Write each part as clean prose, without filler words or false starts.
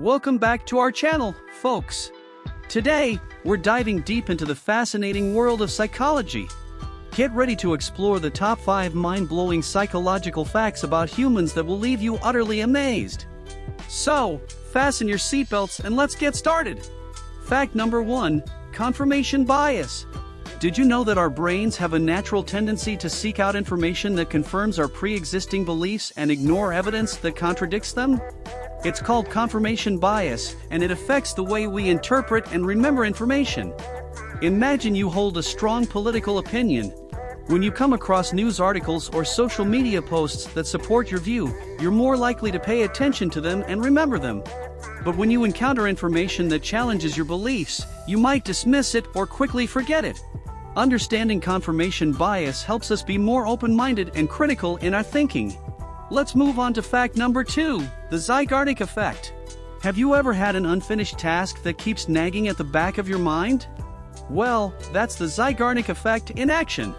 Welcome back to our channel, folks. Today, we're diving deep into the fascinating world of psychology. Get ready to explore the top 5 mind-blowing psychological facts about humans that will leave you utterly amazed. So, fasten your seatbelts and let's get started. Fact number 1, confirmation bias. Did you know that our brains have a natural tendency to seek out information that confirms our pre-existing beliefs and ignore evidence that contradicts them? It's called confirmation bias, and it affects the way we interpret and remember information. Imagine you hold a strong political opinion. When you come across news articles or social media posts that support your view, you're more likely to pay attention to them and remember them. But when you encounter information that challenges your beliefs, you might dismiss it or quickly forget it. Understanding confirmation bias helps us be more open-minded and critical in our thinking. Let's move on to fact number 2, the Zeigarnik effect. Have you ever had an unfinished task that keeps nagging at the back of your mind? Well, that's the Zeigarnik effect in action.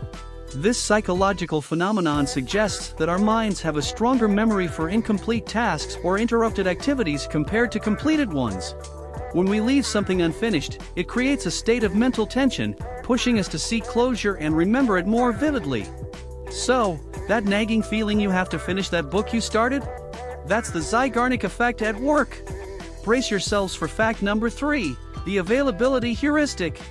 This psychological phenomenon suggests that our minds have a stronger memory for incomplete tasks or interrupted activities compared to completed ones. When we leave something unfinished, it creates a state of mental tension, pushing us to seek closure and remember it more vividly. So, that nagging feeling you have to finish that book you started? That's the Zeigarnik effect at work. Brace yourselves for fact number 3, the availability heuristic.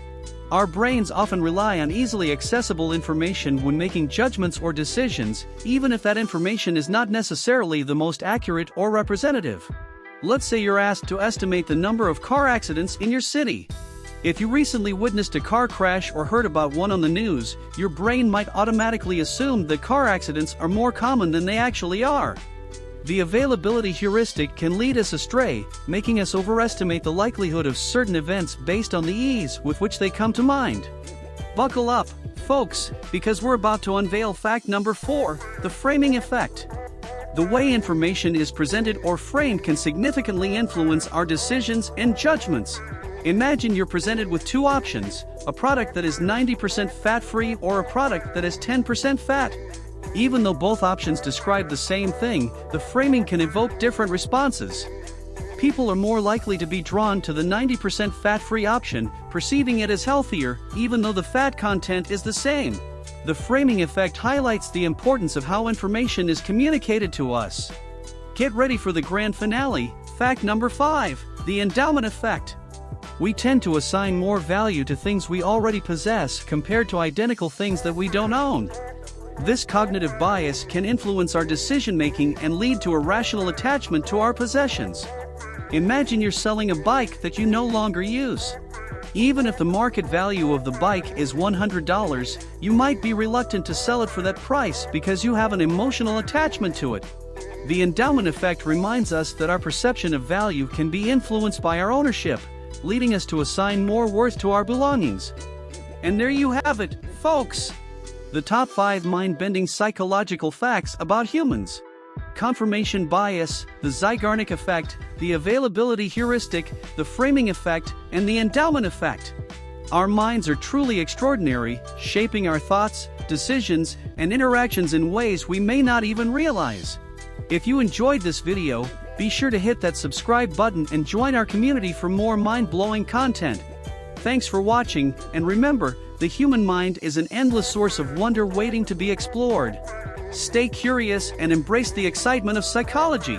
Our brains often rely on easily accessible information when making judgments or decisions, even if that information is not necessarily the most accurate or representative. Let's say you're asked to estimate the number of car accidents in your city. If you recently witnessed a car crash or heard about one on the news, your brain might automatically assume that car accidents are more common than they actually are. The availability heuristic can lead us astray, making us overestimate the likelihood of certain events based on the ease with which they come to mind. Buckle up, folks, because we're about to unveil fact number 4, the framing effect. The way information is presented or framed can significantly influence our decisions and judgments. Imagine you're presented with 2 options, a product that is 90% fat-free or a product that is 10% fat. Even though both options describe the same thing, the framing can evoke different responses. People are more likely to be drawn to the 90% fat-free option, perceiving it as healthier, even though the fat content is the same. The framing effect highlights the importance of how information is communicated to us. Get ready for the grand finale, fact number 5, the endowment effect. We tend to assign more value to things we already possess compared to identical things that we don't own. This cognitive bias can influence our decision-making and lead to a rational attachment to our possessions. Imagine you're selling a bike that you no longer use. Even if the market value of the bike is $100, you might be reluctant to sell it for that price because you have an emotional attachment to it. The endowment effect reminds us that our perception of value can be influenced by our ownership, leading us to assign more worth to our belongings. And there you have it, folks! The top 5 mind-bending psychological facts about humans. Confirmation bias, the Zeigarnik effect, the availability heuristic, the framing effect, and the endowment effect. Our minds are truly extraordinary, shaping our thoughts, decisions, and interactions in ways we may not even realize. If you enjoyed this video, be sure to hit that subscribe button and join our community for more mind-blowing content. Thanks for watching, and remember, the human mind is an endless source of wonder waiting to be explored. Stay curious and embrace the excitement of psychology.